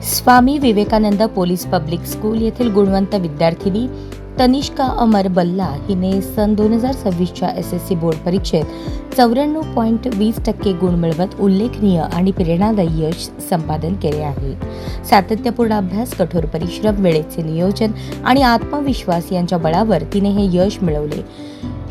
Swami Vivekananda police public school येथील गुणवंत विद्यार्थिनी तनिष्का अमर बल्ला हिने सन 2026च्या SSC बोर्ड परीक्षेत 94.20% गुण मिळवत उल्लेखनीय आणि प्रेरणादायी यश संपादन केले आहे. सातत्यपूर्ण अभ्यास, कठोर परिश्रम, वेळेचे नियोजन आणि आत्मविश्वास यांच्या बळावर तिने हे यश मिळवले.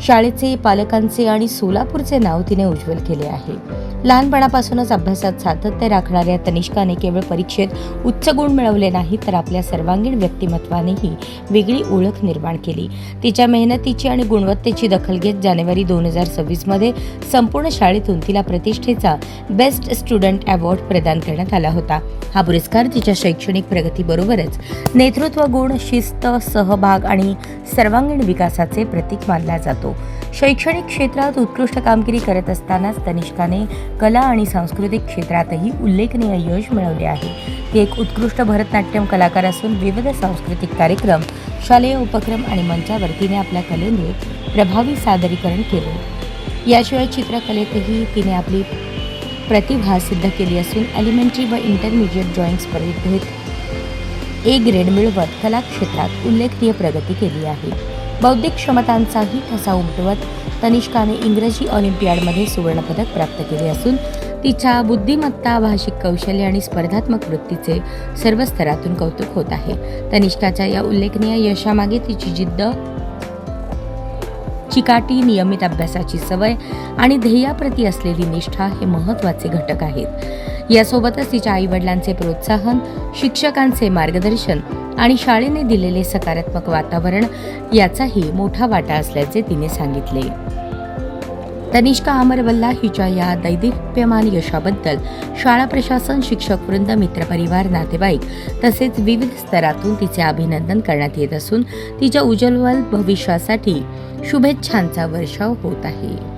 शाळेचे, पालकांचे आणि सोलापूरचे नाव तिने उज्ज्वल केले आहे. लहानपणापासूनच अभ्यासात सातत्य राखणाऱ्या तनिष्काने केवळ परीक्षेत उच्च गुण मिळवले नाहीत, तर आपल्या सर्वांगीण व्यक्तिमत्वानेही वेगळी ओळख निर्माण केली. तिच्या मेहनतीची आणि गुणवत्तेची दखल घेत जानेवारी 2026 मध्ये संपूर्ण शाळेतून तिला प्रतिष्ठेचा बेस्ट स्टुडंट अवॉर्ड प्रदान करण्यात आला होता. हा पुरस्कार तिच्या शैक्षणिक प्रगतीबरोबरच नेतृत्व गुण, शिस्त, सहभाग आणि सर्वांगीण विकासाचे प्रतीक मानला जातो. शैक्षणिक क्षेत्रात उत्कृष्ट कामगिरी करत असतानाच तनिष्काने कला आणि सांस्कृतिक क्षेत्रातही उल्लेखनीय यश मिळवले आहे. ती एक उत्कृष्ट भरतनाट्यम कलाकार असून विविध सांस्कृतिक कार्यक्रम, शालेय उपक्रम आणि मंचावर तिने आपल्या कलेने प्रभावी सादरीकरण केले. याशिवाय चित्रकलेतही तिने आपली प्रतिभा सिद्ध केली असून एलिमेंटरी व इंटरमिजिएट ड्रॉइंग स्पर्धेत A ग्रेड मिळवत कला क्षेत्रात उल्लेखनीय प्रगती केली आहे. बौद्धिक क्षमतांचाही ठसा उमटवत तनिष्काने इंग्रजी ऑलिम्पियाडमध्ये सुवर्णपदक प्राप्त केले असून तिच्या बुद्धिमत्ता, भाषिक कौशल्य आणि स्पर्धात्मक वृत्तीचे सर्व स्तरातून कौतुक होत आहे. तनिष्काच्या या उल्लेखनीय यशामागे तिची जिद्द, चिकाटी, नियमित अभ्यासाची सवय आणि ध्येयाप्रती असलेली निष्ठा हे महत्त्वाचे घटक आहेत. यासोबतच तिच्या आईवडिलांचे प्रोत्साहन, शिक्षकांचे मार्गदर्शन आणि शाळेने दिलेले सकारात्मक वातावरण याचाही मोठा वाटा असल्याचे तिने सांगितले. तनिष्का अमर बल्ला हिच्या या दैदिप्यमान यशाबद्दल शाळा प्रशासन, शिक्षकवृंद, मित्रपरिवार, नातेवाईक तसेच विविध स्तरातून तिचे अभिनंदन करण्यात येत असून तिच्या उज्ज्वल भविष्यासाठी शुभेच्छांचा वर्षाव होत आहे.